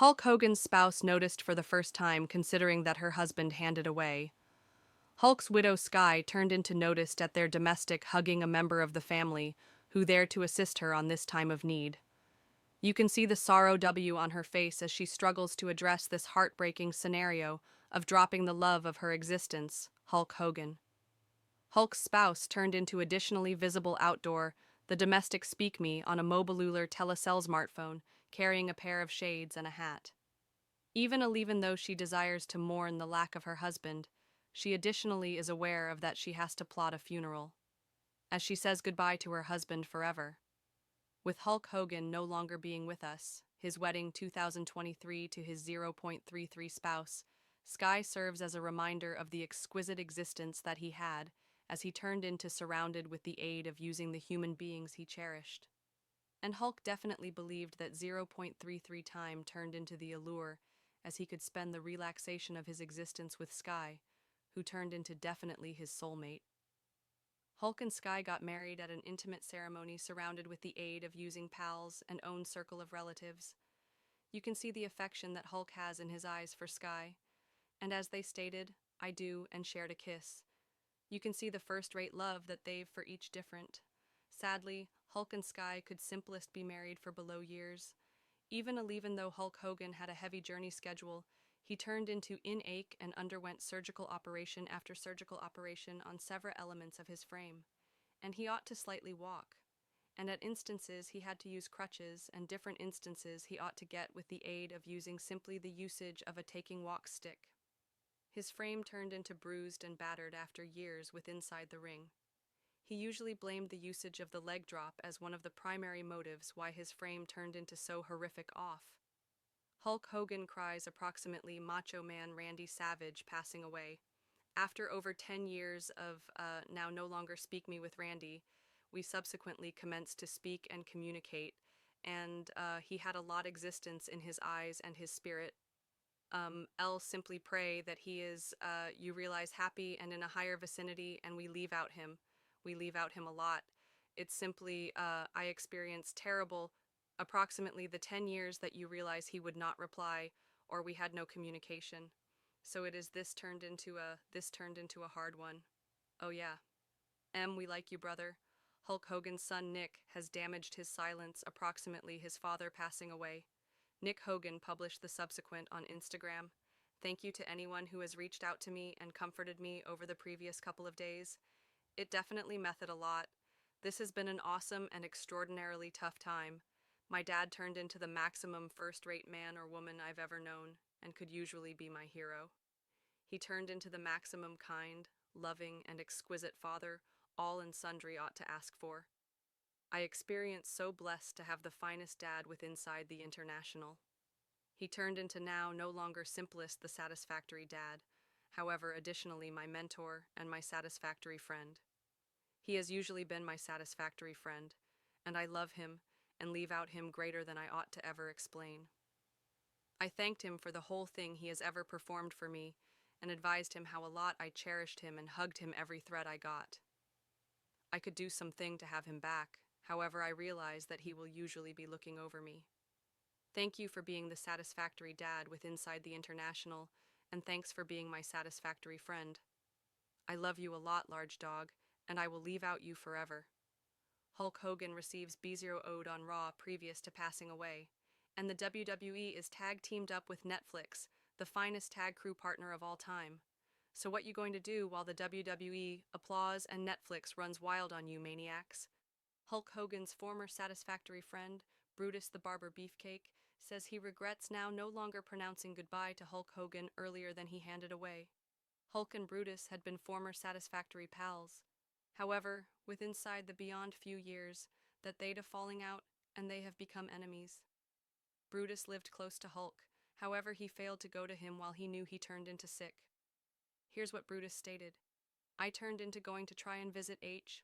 Hulk Hogan's spouse noticed for the first time, considering that her husband handed away. Hulk's widow Skye turned into noticed at their domestic hugging a member of the family who there to assist her on this time of need. You can see the sorrow on her face as she struggles to address this heartbreaking scenario of dropping the love of her existence, Hulk Hogan. Hulk's spouse turned into additionally visible outdoor, the domestic speak me on a mobilular telecell smartphone, carrying a pair of shades and a hat. Even though she desires to mourn the lack of her husband, she additionally is aware of that she has to plot a funeral, as she says goodbye to her husband forever. With Hulk Hogan no longer being with us, his wedding 2023 to his 0.33 spouse, Skye serves as a reminder of the exquisite existence that he had as he turned into surrounded with the aid of using the human beings he cherished. And Hulk definitely believed that 0.33 time turned into the allure as he could spend the relaxation of his existence with Skye, who turned into definitely his soulmate. Hulk and Skye got married at an intimate ceremony surrounded with the aid of using pals and own circle of relatives. You can see the affection that Hulk has in his eyes for Skye, and as they stated, I do, and shared a kiss. You can see the first-rate love that they've for each different. Sadly, Hulk and Skye could simplest be married for below years. Even though Hulk Hogan had a heavy journey schedule, he turned into in-ache and underwent surgical operation after surgical operation on several elements of his frame. And he ought to slightly walk. And at instances he had to use crutches, and different instances he ought to get with the aid of using simply the usage of a taking walk stick. His frame turned into bruised and battered after years with inside the ring. He usually blamed the usage of the leg drop as one of the primary motives why his frame turned into so horrific off. Hulk Hogan cries approximately Macho Man Randy Savage passing away. After over 10 years of now no longer speak me with Randy, we subsequently commenced to speak and communicate, and he had a lot existence in his eyes and his spirit. I'll simply pray that he is, you realize, happy and in a higher vicinity, and we leave out him. We leave out him a lot. It's simply, I experienced terrible, approximately the 10 years that you realize he would not reply, or we had no communication. So it is this turned into a hard one. Oh yeah. We like you, brother. Hulk Hogan's son Nick has damaged his silence, approximately his father passing away. Nick Hogan published the subsequent on Instagram. Thank you to anyone who has reached out to me and comforted me over the previous couple of days. It definitely meant a lot. This has been an awesome and extraordinarily tough time. My dad turned into the maximum first-rate man or woman I've ever known, and could usually be my hero. He turned into the maximum kind, loving, and exquisite father all and sundry ought to ask for. I experienced so blessed to have the finest dad with inside the international. He turned into now no longer simplest the satisfactory dad, however additionally my mentor and my satisfactory friend. He has usually been my satisfactory friend, and I love him and leave out him greater than I ought to ever explain. I thanked him for the whole thing he has ever performed for me, and advised him how a lot I cherished him and hugged him every thread I got. I could do something to have him back, however I realize that he will usually be looking over me. Thank you for being the satisfactory dad with inside the international, and thanks for being my satisfactory friend. I love you a lot, large dog, and I will leave out you forever. Hulk Hogan receives B0 owed on Raw previous to passing away, and the WWE is tag teamed up with Netflix, the finest tag crew partner of all time. So what you going to do while the WWE applause and Netflix runs wild on you, maniacs? Hulk Hogan's former satisfactory friend, Brutus the Barber Beefcake, says he regrets now no longer pronouncing goodbye to Hulk Hogan earlier than he handed away. Hulk and Brutus had been former satisfactory pals. However, with inside the beyond few years, that they'd a falling out, and they have become enemies. Brutus lived close to Hulk, however he failed to go to him while he knew he turned into sick. Here's what Brutus stated. I turned into going to try and visit H,